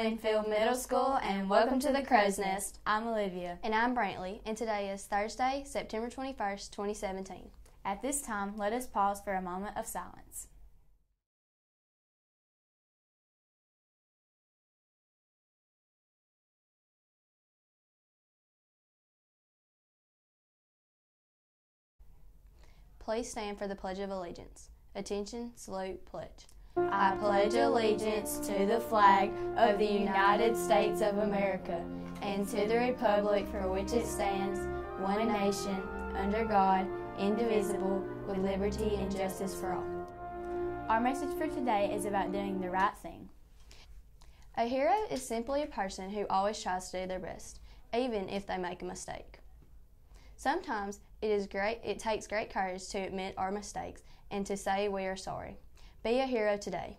Winfield Middle School, and welcome to the Crow's Nest. I'm Olivia. And I'm Brantley, and today is Thursday, September 21st, 2017. At this time, let us pause for a moment of silence. Please stand for the Pledge of Allegiance. Attention, salute, pledge. I pledge allegiance to the flag of the United States of America and to the republic for which it stands, one nation, under God, indivisible, with liberty and justice for all. Our message for today is about doing the right thing. A hero is simply a person who always tries to do their best, even if they make a mistake. Sometimes it takes great courage to admit our mistakes and to say we are sorry. Be a hero today.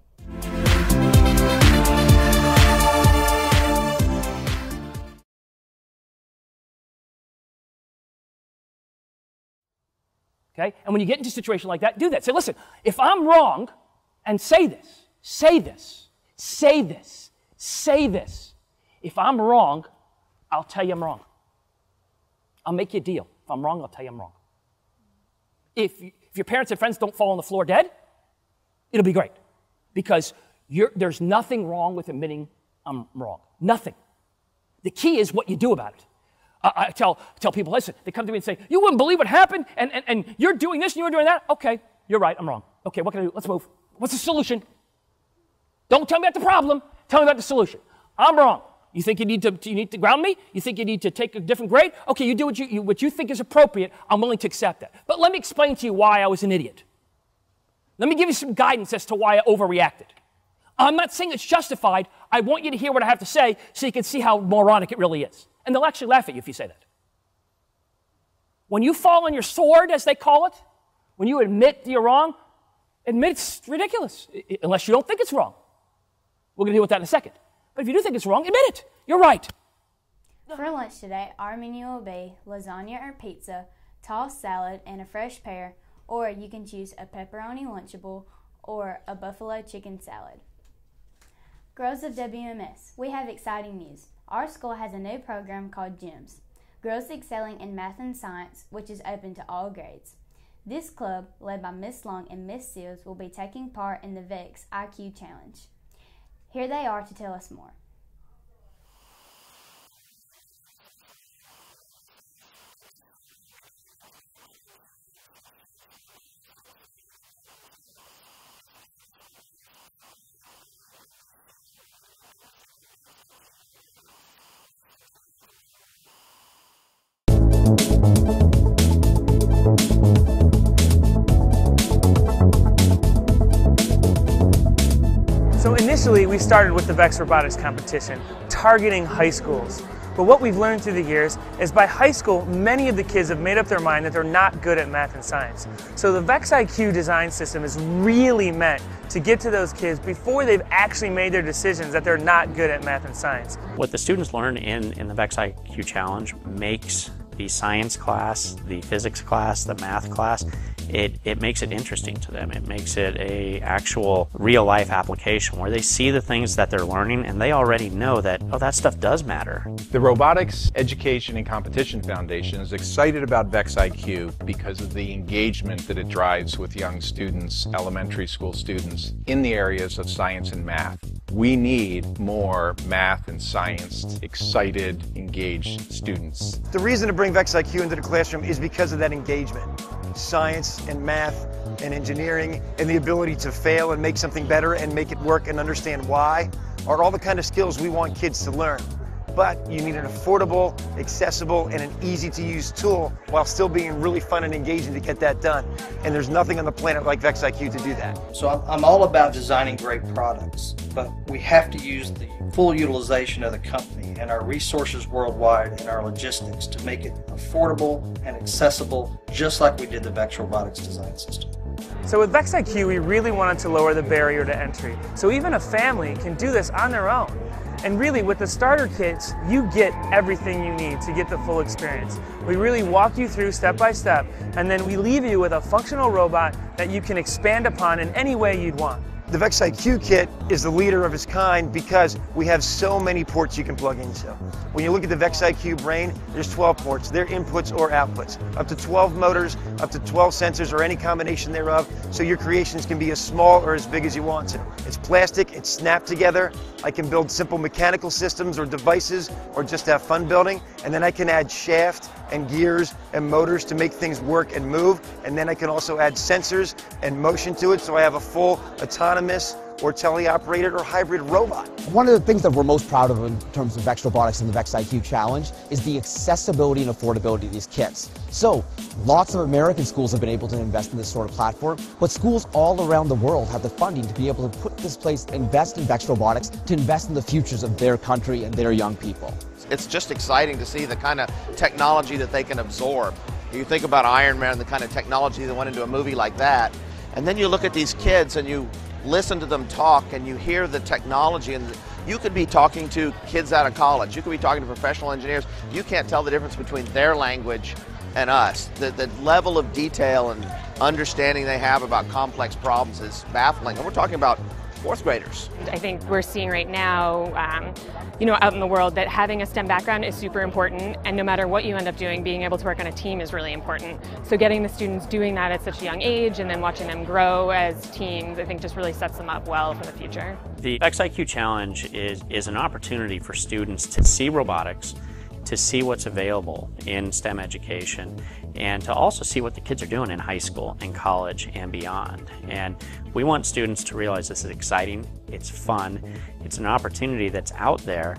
Okay? And when you get into a situation like that, do that. Say, listen, if I'm wrong, and say this, say this, say this, say this. If I'm wrong, I'll tell you I'm wrong. I'll make you a deal. If I'm wrong, I'll tell you I'm wrong. If your parents and friends don't fall on the floor dead, it'll be great. Because there's nothing wrong with admitting I'm wrong. Nothing. The key is what you do about it. I tell people, listen, they come to me and say, you wouldn't believe what happened, and you're doing this and you're doing that. Okay, you're right, I'm wrong. Okay, what can I do? Let's move. What's the solution? Don't tell me about the problem. Tell me about the solution. I'm wrong. You think you need to ground me? You think you need to take a different grade? Okay, you do what you think is appropriate. I'm willing to accept that. But let me explain to you why I was an idiot. Let me give you some guidance as to why I overreacted. I'm not saying it's justified. I want you to hear what I have to say so you can see how moronic it really is. And they'll actually laugh at you if you say that. When you fall on your sword, as they call it, when you admit you're wrong, admit it's ridiculous, unless you don't think it's wrong. We're going to deal with that in a second. But if you do think it's wrong, admit it. You're right. For lunch today, our menu will be lasagna or pizza, tossed salad, and a fresh pear, or you can choose a pepperoni Lunchable or a buffalo chicken salad. Girls of WMS, we have exciting news. Our school has a new program called GEMS, Girls Excelling in Math and Science, which is open to all grades. This club, led by Miss Long and Miss Seals, will be taking part in the VEX IQ Challenge. Here they are to tell us more. So initially, we started with the VEX Robotics competition, targeting high schools. But what we've learned through the years is by high school, many of the kids have made up their mind that they're not good at math and science. So the VEX IQ design system is really meant to get to those kids before they've actually made their decisions that they're not good at math and science. What the students learn in the VEX IQ Challenge makes the science class, the physics class, the math class, it makes it interesting to them. It makes it a actual real-life application where they see the things that they're learning and they already know that, oh, that stuff does matter. The Robotics Education and Competition Foundation is excited about VEX IQ because of the engagement that it drives with young students, elementary school students, in the areas of science and math. We need more math and science excited, engaged students. The reason to bring VEX IQ into the classroom is because of that engagement. Science and math and engineering and the ability to fail and make something better and make it work and understand why are all the kind of skills we want kids to learn. But you need an affordable, accessible, and an easy-to-use tool while still being really fun and engaging to get that done. And there's nothing on the planet like VEX IQ to do that. So I'm all about designing great products, but we have to use the full utilization of the company and our resources worldwide and our logistics to make it affordable and accessible, just like we did the VEX Robotics design system. So with VEX IQ, we really wanted to lower the barrier to entry. So even a family can do this on their own. And really, with the starter kits, you get everything you need to get the full experience. We really walk you through step by step, and then we leave you with a functional robot that you can expand upon in any way you'd want. The VEX IQ kit is the leader of its kind because we have so many ports you can plug into. When you look at the VEX IQ brain, there's 12 ports. They're inputs or outputs. Up to 12 motors, up to 12 sensors, or any combination thereof, so your creations can be as small or as big as you want to. It's plastic, it's snapped together. I can build simple mechanical systems or devices, or just have fun building, and then I can add shaft and gears and motors to make things work and move, and then I can also add sensors and motion to it, so I have a full autonomous or teleoperated or hybrid robot. One of the things that we're most proud of in terms of VEX Robotics and the VEX IQ Challenge is the accessibility and affordability of these kits. So, lots of American schools have been able to invest in this sort of platform, but schools all around the world have the funding to be able to put this place, invest in VEX Robotics, to invest in the futures of their country and their young people. It's just exciting to see the kind of technology that they can absorb. You think about Iron Man, the kind of technology that went into a movie like that, and then you look at these kids and you listen to them talk and you hear the technology, and you could be talking to kids out of college, you could be talking to professional engineers, you can't tell the difference between their language and us. The level of detail and understanding they have about complex problems is baffling, and we're talking about fourth graders. I think we're seeing right now, out in the world, that having a STEM background is super important, and no matter what you end up doing, being able to work on a team is really important. So getting the students doing that at such a young age and then watching them grow as teams, I think just really sets them up well for the future. The VEX IQ Challenge is an opportunity for students to see robotics, to see what's available in STEM education, and to also see what the kids are doing in high school and college and beyond. And we want students to realize this is exciting, it's fun, it's an opportunity that's out there,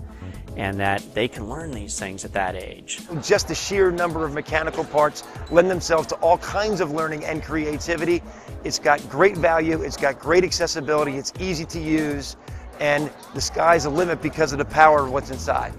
and that they can learn these things at that age. Just the sheer number of mechanical parts lend themselves to all kinds of learning and creativity. It's got great value, it's got great accessibility, it's easy to use, and the sky's the limit because of the power of what's inside.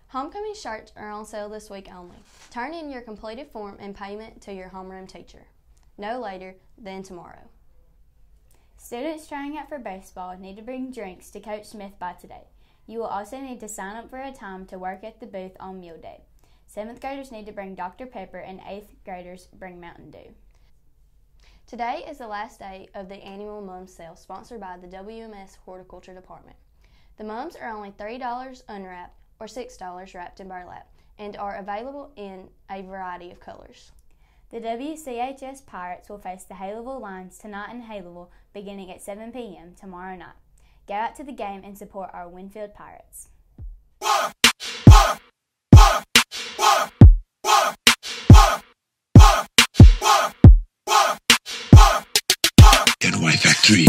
Homecoming shirts are on sale this week only. Turn in your completed form and payment to your homeroom teacher. No later than tomorrow. Students trying out for baseball need to bring drinks to Coach Smith by today. You will also need to sign up for a time to work at the booth on meal day. 7th graders need to bring Dr. Pepper and 8th graders bring Mountain Dew. Today is the last day of the annual mums sale sponsored by the WMS Horticulture Department. The mums are only $3 unwrapped or $6 wrapped in burlap and are available in a variety of colors. The WCHS Pirates will face the Haleville Lions tonight in Haleville beginning at 7 p.m. tomorrow night. Go out to the game and support our Winfield Pirates. NY Factory.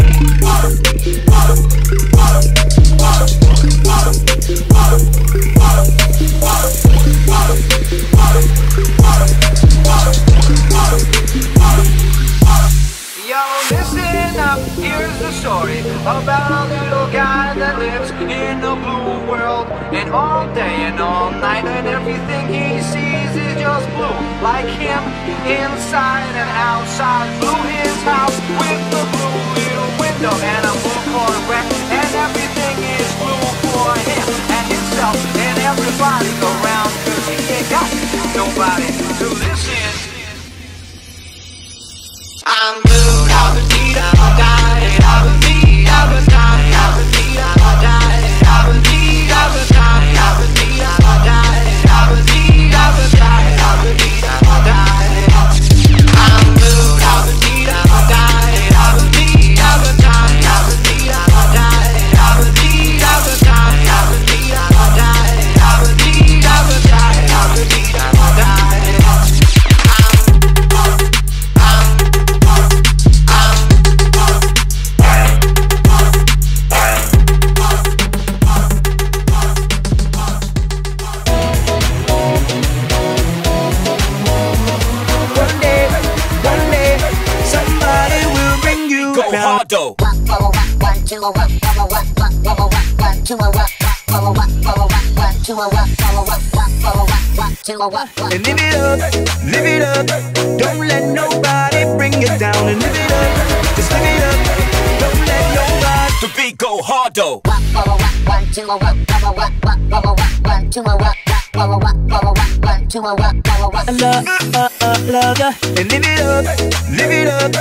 Yo, listen up, here's the story about a little guy that lives in a blue world. And all day and all night, and everything he sees is just blue. Like him, inside and outside. Blue his house with the blue little window and a blue Corvette. And everything is blue for him and himself and everybody around. 'Cause he ain't got nobody to listen. I'm blue, I'm a need, I'm a die, I'm a need, I'm a die, I'm a need, I'm a die, I'm a need, I'm a die, I'm a need, I'm a die, I'm a need, I'm a die, I'm a need, I'm a die. I'm blue, I'm a need, I'm a die, I'm a need, I'm a die, I'm a need, I'm a die, I'm a need, I'm a die, I'm a need, I'm a die, I'm a need, I'm a die, I'm a need, I'm a die. Go. And live it up, don't let nobody bring you down. And live it up, just live it up, don't let nobody. The beat go hard though. Love ya. And live it up,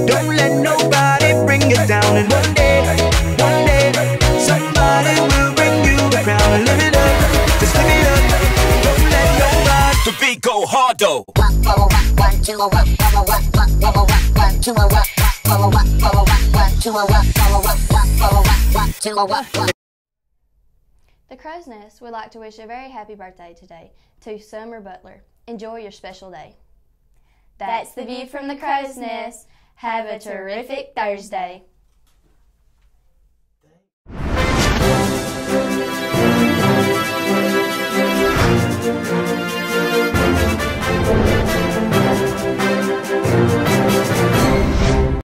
don't let nobody bring you down. And one day, somebody will bring you a crown. And live it up, just live it up, don't let nobody. The beat go hard though. The Crow's Nest would like to wish a very happy birthday today to Summer Butler. Enjoy your special day. That's the view from the Crow's Nest. Have a terrific Thursday.